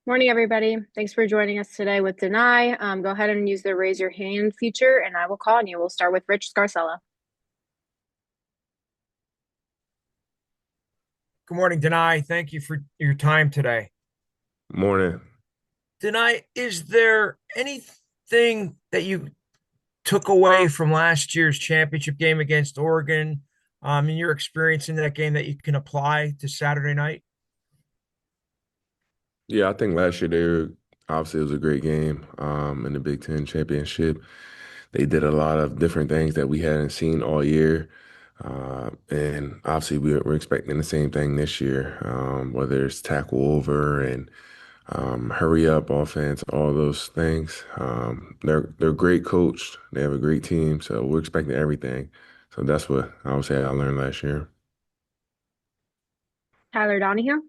Morning, everybody. Thanks for joining us today with Dani. Go ahead and use the raise your hand feature, and I will call on you. We'll start with Rich Scarcella. Good morning, Dani. Thank you for your time today. Morning. Dani, is there anything that you took away from last year's championship game against Oregon, in your experience in that game that you can apply to Saturday night? Yeah, I think last year obviously it was a great game in the Big Ten championship. They did a lot of different things that we hadn't seen all year. And obviously we're expecting the same thing this year, whether it's tackle over and hurry up offense, all those things. They're great coached. They have a great team, so we're expecting everything. So that's what I would say I learned last year. Tyler Donahue.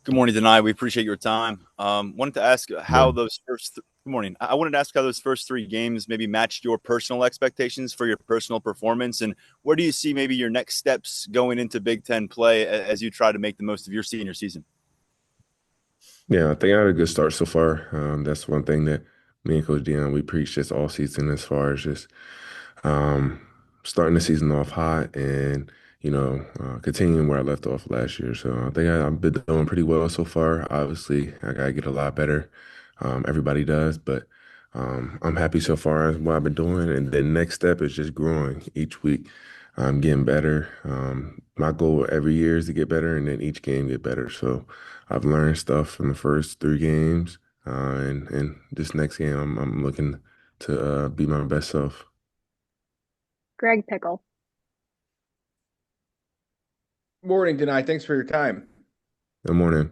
Good morning, Denai. We appreciate your time. Wanted to ask how Morning. those good morning. I wanted to ask how those first three games maybe matched your personal expectations for your personal performance, and where do you see maybe your next steps going into Big Ten play as you try to make the most of your senior season? Yeah, I think I had a good start so far. That's one thing that me and Coach Dion we preach just all season as far as just um, starting the season off hot and continuing where I left off last year. So I think I've been doing pretty well so far. Obviously, I gotta get a lot better. Everybody does, but I'm happy so far as what I've been doing. And the next step is just growing each week. I'm getting better. My goal every year is to get better, and then each game get better. So I've learned stuff from the first three games, and this next game, I'm looking to be my best self. Greg Pickle. Morning, Denai. Thanks for your time. Good morning.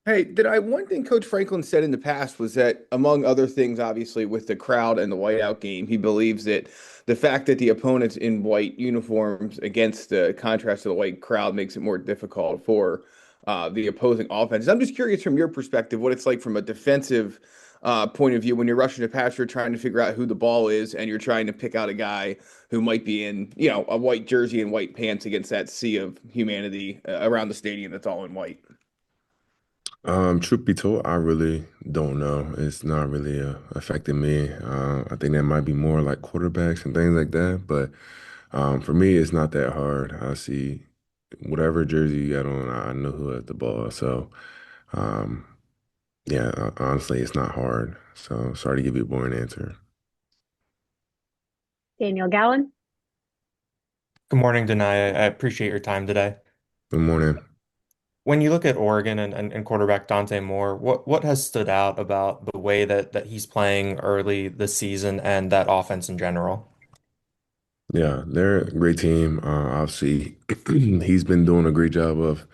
Hey, Denai, one thing Coach Franklin said in the past was that, among other things, obviously, with the crowd and the whiteout game, he believes that the fact that the opponents in white uniforms against the contrast to the white crowd makes it more difficult for the opposing offense. I'm just curious from your perspective what it's like from a defensive point of view when you're rushing to pass, you're trying to figure out who the ball is, and you're trying to pick out a guy who might be in, a white jersey and white pants against that sea of humanity around the stadium that's all in white. Truth be told, I really don't know. It's not really affecting me. I think that might be more like quarterbacks and things like that. But for me, it's not that hard. I see whatever jersey you got on, I know who has the ball. So, um, yeah, honestly, it's not hard. So sorry to give you a boring answer. Daniel Gallen. Good morning, Denai. I appreciate your time today. Good morning. When you look at Oregon and quarterback Dante Moore, what has stood out about the way that he's playing early this season and that offense in general? Yeah, they're a great team. Obviously, he's been doing a great job of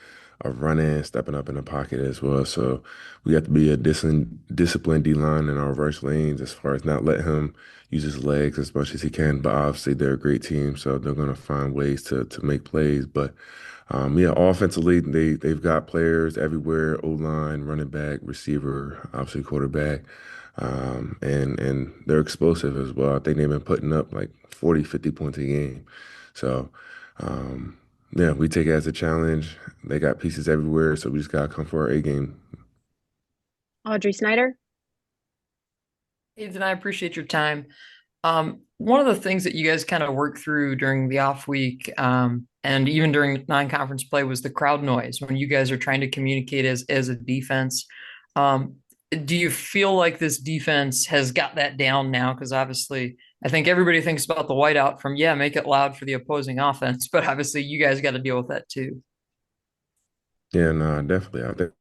running, stepping up in the pocket as well. So we have to be a disciplined D line in our reverse lanes as far as not let him use his legs as much as he can. But obviously, they're a great team, so they're gonna find ways to make plays. But yeah, offensively, they've got players everywhere: O line, running back, receiver, obviously quarterback. And they're explosive as well. I think they've been putting up like 40, 50 points a game. So, um, yeah, we take it as a challenge. They got pieces everywhere, so we just gotta come for our A game. Audrey Snyder. Ethan, I appreciate your time. One of the things that you guys kind of worked through during the off week, and even during non-conference play was the crowd noise when you guys are trying to communicate as a defense. Um, do you feel like this defense has got that down now? Because obviously, I think everybody thinks about the whiteout from, yeah, make it loud for the opposing offense, but obviously you guys got to deal with that too. Yeah, no, definitely. I think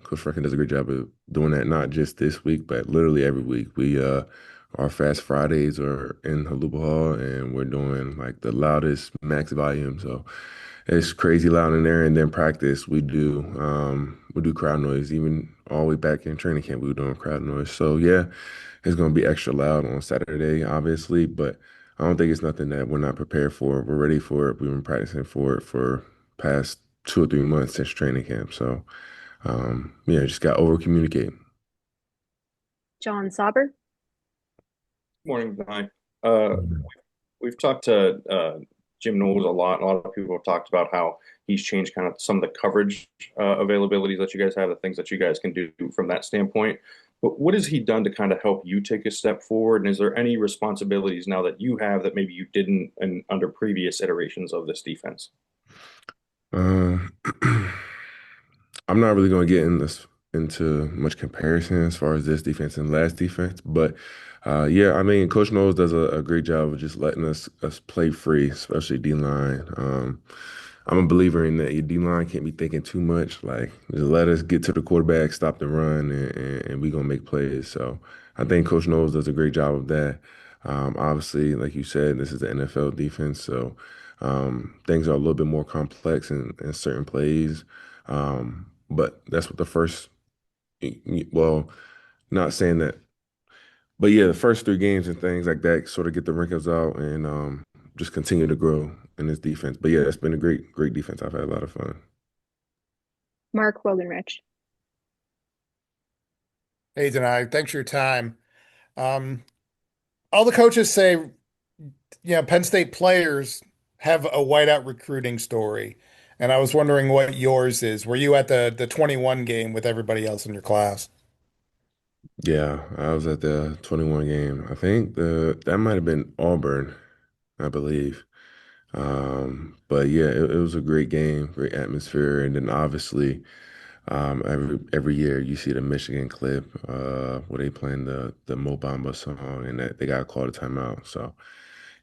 Coach Frekin does a great job of doing that, not just this week, but literally every week. Our Fast Fridays are in Haluba Hall, and we're doing like the loudest max volume. So it's crazy loud in there. And then practice, we do crowd noise. Even all the way back in training camp, we were doing crowd noise. So yeah, it's gonna be extra loud on Saturday, obviously, but I don't think it's nothing that we're not prepared for. We're ready for it. We've been practicing for it for past 2 or 3 months since training camp. So yeah, just got over communicate. John Sauber. Morning, Brian. Uh, we've talked to Jim Knowles a lot. A lot of people have talked about how he's changed kind of some of the coverage availabilities that you guys have, the things that you guys can do from that standpoint. But what has he done to kind of help you take a step forward? And is there any responsibilities now that you have that maybe you didn't under previous iterations of this defense? Um, I'm not really going to get into much comparison as far as this defense and last defense, but yeah, I mean, Coach Knowles does a great job of just letting us play free, especially D line. I'm a believer in that your D line can't be thinking too much. Like, just let us get to the quarterback, stop the run, and we're gonna make plays. So I think Coach Knowles does a great job of that. Obviously, like you said, this is the NFL defense, so things are a little bit more complex in certain plays. But that's what the first, well, not saying that, but yeah, the first three games and things like that sort of get the wrinkles out and just continue to grow in this defense. But yeah, it's been a great defense. I've had a lot of fun. Mark Wogenrich. Hey, Denai, thanks for your time. Um, all the coaches say, Penn State players have a whiteout recruiting story. And I was wondering what yours is. Were you at the 21 game with everybody else in your class? Yeah, I was at the 21 game. I think that might have been Auburn, I believe. But yeah, it was a great game, great atmosphere, and then obviously, every year you see the Michigan clip, where they playing the Mo Bamba song, and that they got called a timeout. So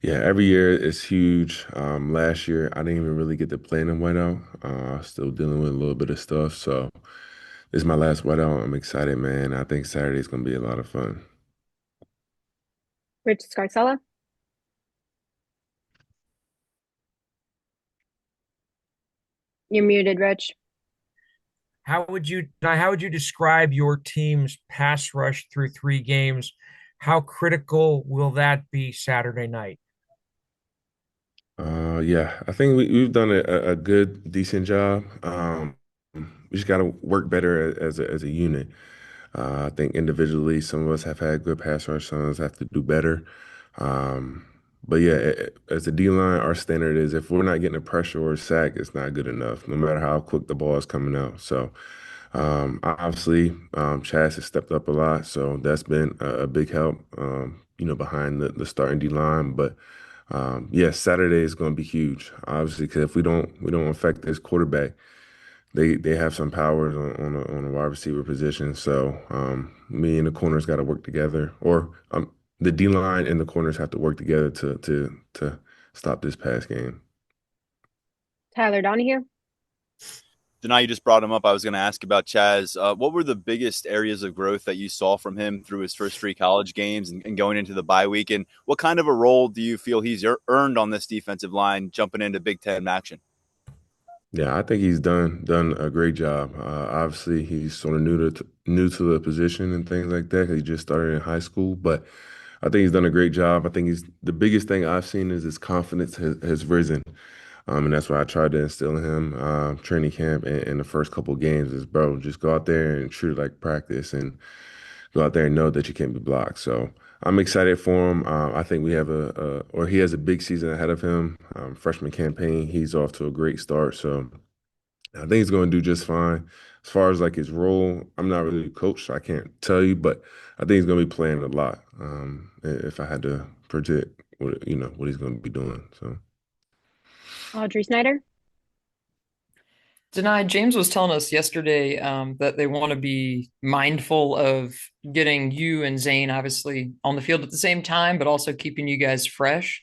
yeah, every year it's huge. Last year I didn't even really get to play in the whiteout. Still dealing with a little bit of stuff. So this is my last whiteout. I'm excited, man. I think Saturday's gonna be a lot of fun. Rich Scarcella. You're muted, Rich. How would you describe your team's pass rush through 3 games? How critical will that be Saturday night? Yeah, I think we've done a good, decent job. We just got to work better as a unit. I think individually, some of us have had good pass rush, some of us have to do better. But yeah, as a D line, our standard is if we're not getting a pressure or a sack, it's not good enough, no matter how quick the ball is coming out. So obviously, Chaz has stepped up a lot, so that's been a big help. Behind the starting D line, but. Yes, Saturday is going to be huge, obviously, because if we don't affect this quarterback, they have some powers on a wide receiver position. So me and the corners got to work together, or the D line and the corners have to work together to stop this pass game. Tyler Donahue. Denai, you just brought him up. I was going to ask about Chaz. What were the biggest areas of growth that you saw from him through his first 3 college games and going into the bye week? And what kind of a role do you feel he's earned on this defensive line jumping into Big Ten action? Yeah, I think he's done a great job. Obviously, he's sort of new to the position and things like that. He just started in high school, but I think he's done a great job. I think he's the biggest thing I've seen is his confidence has risen. And that's what I tried to instill in him, training camp and in the first couple of games is, bro, just go out there and treat it like practice and go out there and know that you can't be blocked. So I'm excited for him. I think we have or he has a big season ahead of him. Freshman campaign, he's off to a great start. So I think he's going to do just fine. As far as like his role, I'm not really a coach, so I can't tell you, but I think he's going to be playing a lot. If I had to predict what he's going to be doing. So. Audrey Snyder. Denied. James was telling us yesterday that they want to be mindful of getting you and Zane obviously on the field at the same time, but also keeping you guys fresh.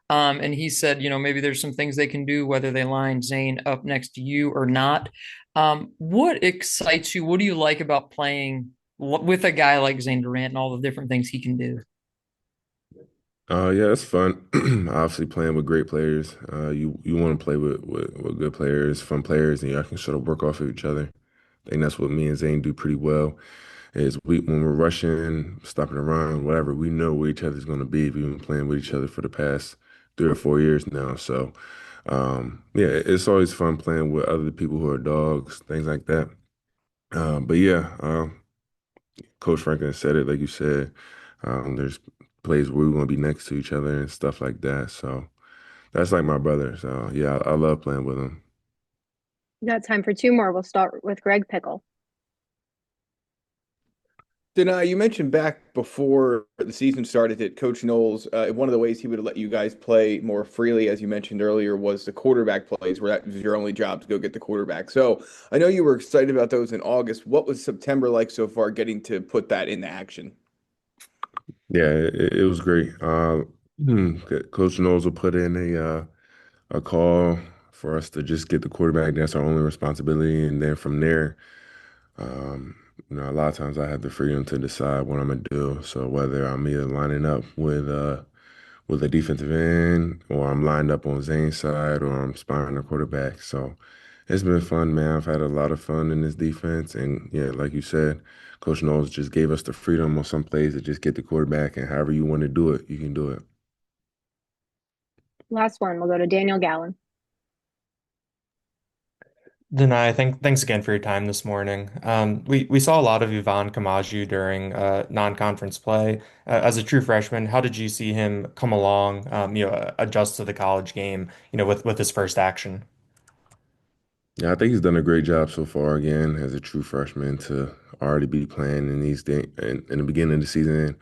And he said, maybe there's some things they can do, whether they line Zane up next to you or not. What excites you? What do you like about playing with a guy like Zane Durant and all the different things he can do? Yeah, it's fun. Obviously, playing with great players. You want to play with good players, fun players, and y'all can sort of work off of each other. I think that's what me and Zane do pretty well. Is when we're rushing, stopping around, whatever, we know where each other's going to be. We've been playing with each other for the past 3 or 4 years now. So, yeah, it's always fun playing with other people who are dogs, things like that. But yeah, Coach Franklin said it, like you said. There's plays where we're going to be next to each other and stuff like that. So, That's like my brother. So yeah, I love playing with him. We got time for two more. We'll start with Greg Pickle. Dani, you mentioned back before the season started that Coach Knowles, one of the ways he would let you guys play more freely, as you mentioned earlier, was the quarterback plays, where that was your only job to go get the quarterback. So I know you were excited about those in August. What was September like so far, getting to put that into action? Yeah, it was great. Coach Knowles will put in a call for us to just get the quarterback. That's our only responsibility, and then from there, um, a lot of times I have the freedom to decide what I'm gonna do. So whether I'm either lining up with a defensive end, or I'm lined up on Zane's side, or I'm spying the quarterback. So it's been fun, man. I've had a lot of fun in this defense, and yeah, like you said, Coach Knowles just gave us the freedom on some plays to just get the quarterback, and however you want to do it, you can do it. Last one, we'll go to Daniel Gallen. Denai, thanks again for your time this morning. We saw a lot of Ivan Kamaju during non-conference play. As a true freshman, how did you see him come along, adjust to the college game, with his first action? Yeah, I think he's done a great job so far. Again, as a true freshman, to already be playing in these things in the beginning of the season,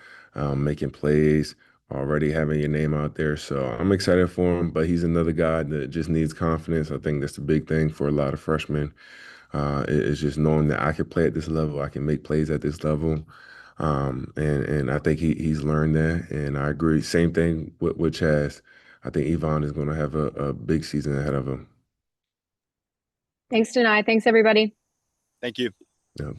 making plays, already having your name out there. So I'm excited for him. But he's another guy that just needs confidence. I think that's the big thing for a lot of freshmen. Is just knowing that I can play at this level, I can make plays at this level. And I think he's learned that, and I agree. Same thing with Chaz. I think Yvonne is going to have a big season ahead of him. Thanks, Denai. Thanks, everybody. Thank you. Yeah.